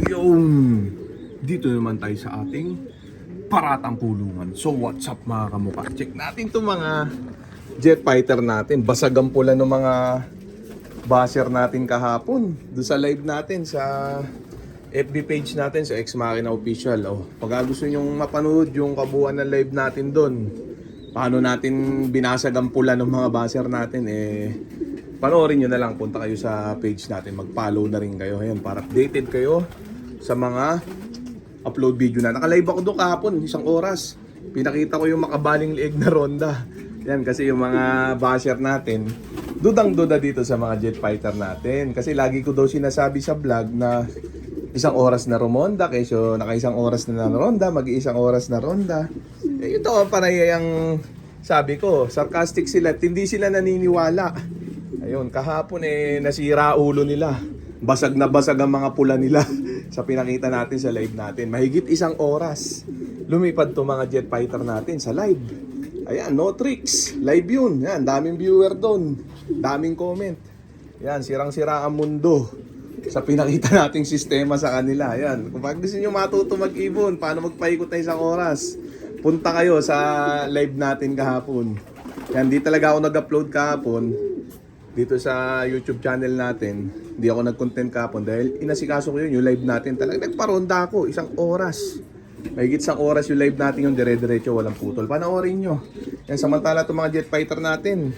Yung dito naman tayo sa ating paratang kulungan. So what's up mga kamukha? Check natin itong mga jet fighter natin. Basag ang pula ng mga basher natin kahapon. Doon sa live natin sa FB page natin sa Ex Machina Official. Pag gusto nyong mapanood yung kabuuan ng live natin doon, paano natin binasag ang pula ng mga basher natin, panoorin nyo na lang. Punta kayo sa page natin, mag-follow na rin kayo. Ayan, para updated kayo sa mga upload video na. Naka-live ako doon kahapon, 1 oras. Pinakita ko yung makabaling liig na ronda. Yan, kasi yung mga basher natin, dudang-duda dito sa mga jet fighter natin. Kasi lagi ko daw sinasabi sa vlog na 1 oras na rumonda, kesyo naka 1 oras na ronda, mag-1 oras na ronda. Ito ang panayayang sabi ko, sarcastic sila at hindi sila naniniwala. Ayun, kahapon nasira ulo nila. Basag na basag ang mga pula nila sa pinakita natin sa live natin. Mahigit 1 oras lumipad to mga jet fighter natin sa live. Ayan, no tricks. Live yun. Yan, daming viewer doon. Daming comment. Yan, sirang-sira ang mundo sa pinakita nating sistema sa kanila. Yan, kung gusto nyo matuto mag-ibon, paano magpaikot na 1 oras, punta kayo sa live natin kahapon. Yan, di talaga ako nag-upload kahapon dito sa YouTube channel natin. Hindi ako nag-content kahapon dahil inasikaso ko yun, yung live natin. Talagang nagparonda ako, 1 oras. Mahigit 1 oras yung live natin, yung dire-diretso, walang putol. Panoorin nyo. Yan, samantala itong mga jet fighter natin.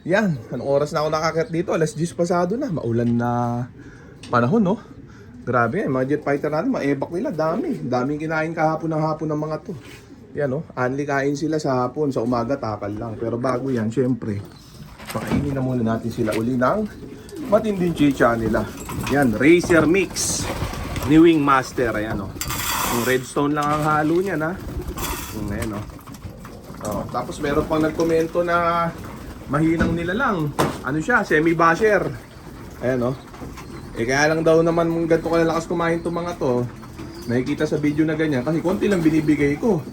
Yan, anong oras na ako nakakit dito? 10:00 pasado na, maulan na panahon, no? Grabe yan, mga jet fighter natin, maebak nila, dami. Daming kinain kahapon ng hapon ng mga to. Yan, no? Anli kain sila sa hapon, sa umaga takal lang. Pero bago yan, syempre, pakainin na muna natin sila uli ng matinding chicha nila. Yan, Racer Mix ni Wing Master. Ayan, no? Yung redstone lang ang halo niya, na. Ayan, no? Tapos meron pang nagkomento na mahinang nila lang. Ano siya, semi-basher. Ayan, no? Kaya lang daw naman ganito kalalakas kumain itong mga to. Nakikita sa video na ganyan kasi konti lang binibigay ko.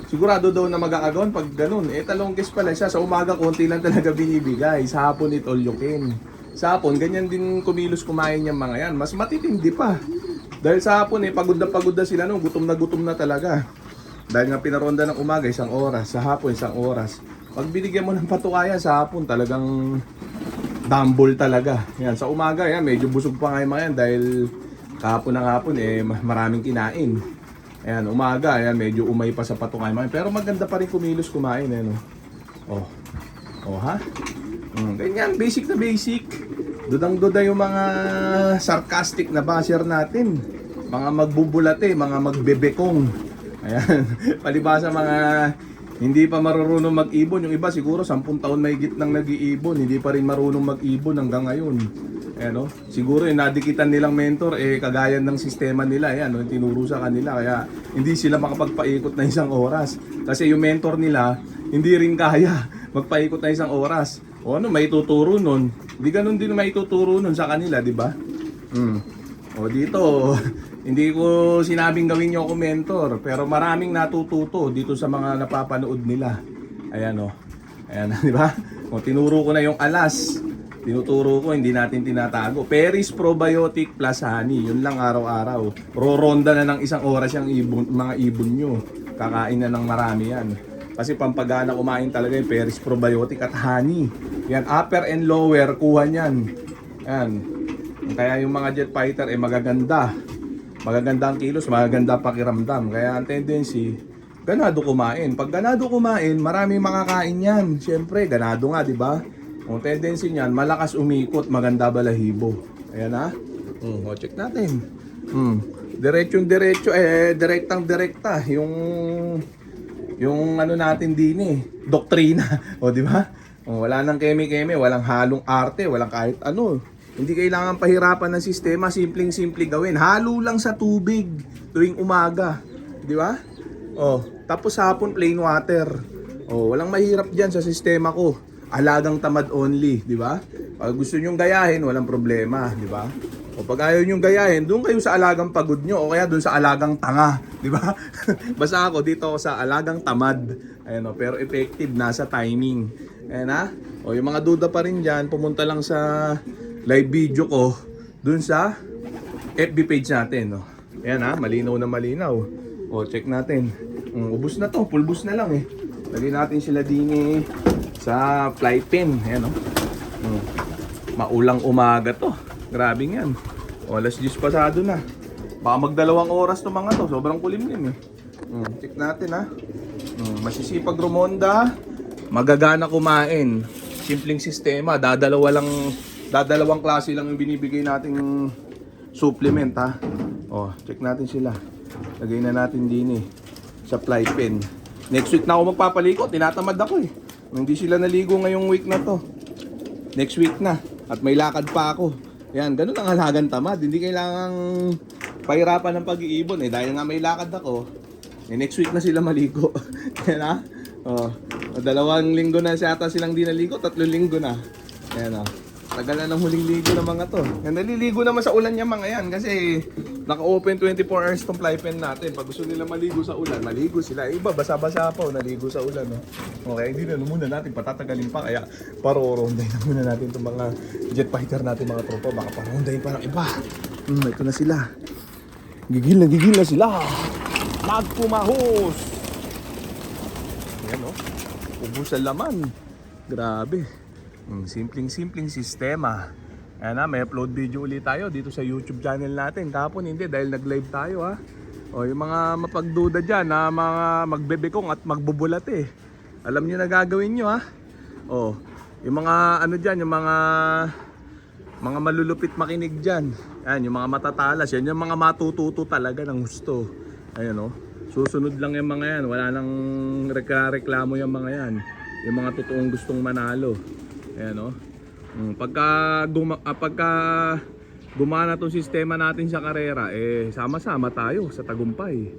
Sigurado daw na mag-aagawan pag ganun. Talongkes pala siya. Sa umaga konti lang talaga binibigay. Sa hapon it all you can. Sa hapon ganyan din kumilos kumain yung mga yan. Mas matitindi pa. Dahil sa hapon pagod na sila no. Gutom na talaga. Dahil nga pinaronda ng umaga 1 oras. Sa hapon 1 oras. Pag binigyan mo ng patukayan sa hapon talagang dumble talaga. Yan, sa umaga yan, medyo busog pa nga yung mga yan dahil kahapon ng hapon maraming kinain. Ayan, umaga, ayan, medyo umay pa sa patungay mga yan. Pero maganda pa rin kumilos kumain, no? Ha? Ganyan, basic na basic. Dudang-duda yung mga sarcastic na basher natin. Mga magbubulate, mga magbebekong. Ayan, palibasa mga hindi pa marunong mag-ibon. Yung iba siguro 10 taon mahigit nang nag-iibon, hindi pa rin marunong mag-ibon hanggang ngayon. No? Siguro nadikitan nilang mentor kagaya ng sistema nila, no? Tinuro sa kanila kaya hindi sila makapagpaikot na 1 oras. Kasi yung mentor nila hindi rin kaya magpaikot na 1 oras. May tuturo nun? Hindi ganun din may tuturo nun sa kanila, di ba? Dito hindi ko sinabing gawin niyo ako mentor, pero maraming natututo dito sa mga napapanood nila. Ayan, ayan, di ba? Tinuro ko na yung alas. Tinuturo ko, hindi natin tinatago. Peris Probiotic plus honey, yun lang araw-araw. Roronda na ng 1 oras yung mga ibon nyo. Kakain na ng marami yan. Kasi pampagana kumain talaga yung Peris Probiotic at honey. Yan, upper and lower, kuha nyan. Yan. Kaya yung mga jet fighter magaganda. Magaganda ang kilos, magaganda pakiramdam. Kaya ang tendency, ganado kumain. Pag ganado kumain, maraming makakain yan. Siyempre, ganado nga, di ba? Ang tendency niyan, malakas umikot, maganda balahibo. Ayan, ha? Check natin. Diretsong-diretso, direktang-direkta. Yung ano natin din doktrina. Di ba? Wala nang keme-keme, walang halong arte, walang kahit ano. Hindi kailangan pahirapan ng sistema, simpleng-simple gawin. Halo lang sa tubig tuwing umaga, di ba? Tapos hapon plain water. Walang mahirap diyan sa sistema ko. Alagang tamad only, di ba? Pag gusto niyo gayahin, walang problema, di ba? Pag ayaw niyo gayahin, doon kayo sa alagang pagod nyo o kaya doon sa alagang tanga, di ba? Basta ako dito ako sa alagang tamad. Ayun, pero effective nasa timing. Ayan, ha? Yung mga duda pa rin diyan, pumunta lang sa live video ko dun sa FB page natin, Ayan ha, malinaw na malinaw. O, check natin. Ubus na to, full boost na lang eh. Lagyan natin sila din sa fly pin. Ayan o. Maulang umaga to. Grabe yan. O, alas 10 pasado na. Baka magdalawang oras to mga to. Sobrang kulimlim eh. Check natin ha. Masisipag rumonda. Magagana kumain. Simpleng sistema. Dadalawang klase lang yung binibigay nating supplement ha. O, check natin sila. Lagay na natin din sa fly pen. Next week na ako magpapaliko. Tinatamad ako eh. Hindi sila naligo ngayong week na to. Next week na. At may lakad pa ako. Yan, ganun ang halagang tamad. Hindi kailangang pahirapan ng pag-iibon eh. Dahil nga may lakad ako, next week na sila maligo. Yan ha. Oh, 2 linggo na siyata silang di naligo. 3 linggo na. Yan ha. Tagal na ng huling ligo ng mga to. Yan, naliligo naman sa ulan yung mga yan. Kasi naka-open 24 hours tong fly pen natin. Pag gusto nila maligo sa ulan, maligo sila. Iba, basa-basa pa o naligo sa ulan. No? Okay, hindi na muna natin patatagalin pa. Kaya paroronday na muna natin itong mga jet fighter natin mga tropa. Baka parorondayin pa ng iba. Ito na sila. Gigil na sila. Nagpumahos. Yan o. Ubus sa laman. Grabe. Simpleng sistema. Ayan na, may upload video ulit tayo dito sa YouTube channel natin. Kahapon hindi dahil nag-live tayo ha. O yung mga mapagduda dyan na mga magbebekong at magbubulat eh. Alam nyo na gagawin nyo ha. O, yung mga ano dyan, yung mga malulupit makinig dyan. Ayan, yung mga matatalas. Yan yung mga matututo talaga ng gusto. Ayan o. Susunod lang yung mga yan. Wala nang reklamo yung mga yan. Yung mga totoong gustong manalo. Ayan o. Pagka gumana tong sistema natin sa karera, sama-sama tayo sa tagumpay.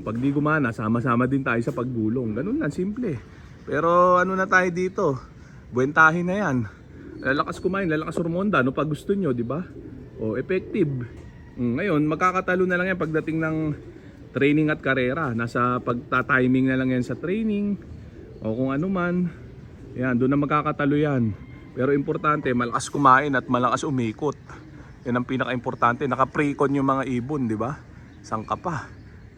Pag di gumana, sama-sama din tayo sa paggulong. Ganun lang, simple. Pero ano na tayo dito? Buwentahin na yan. Lalakas kumain, lalakas rumonda, no pag gusto nyo, di ba? O, effective. Ngayon, magkakatalo na lang yan pagdating ng training at karera. Nasa pagta-timing na lang yan sa training. O kung ano man. Yan, doon na magkakatalo yan. Pero importante, malakas kumain at malakas umikot. Yan ang pinaka-importante. Naka-pre-con yung mga ibon, di ba? Sangka pa.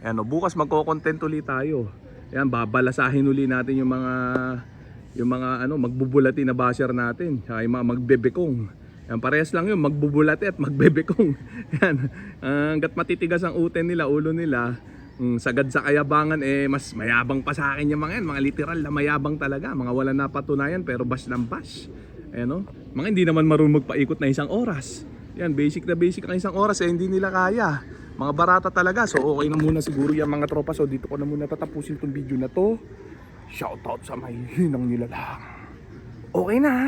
Yan, bukas magko-content ulit tayo. Yan, babalasahin ulit natin yung mga magbubulati na basher natin. Saka yung mga magbebekong. Yan, parehas lang yun, magbubulati at magbebekong. Yan, hanggat matitigas ang uten nila, ulo nila, sagad sa kayabangan mas mayabang pa sa akin yung mga yan, mga literal na mayabang talaga, mga wala napatunayan pero bash ng bash. Ayan, mga hindi naman marunong magpaikot na 1 oras. Yan, basic na basic ang 1 oras hindi nila kaya. Mga barata talaga. So okay na muna siguro yung mga tropa. So dito ko na muna tatapusin tong video na to. Shoutout sa may hinang nilalang. Okay na ha.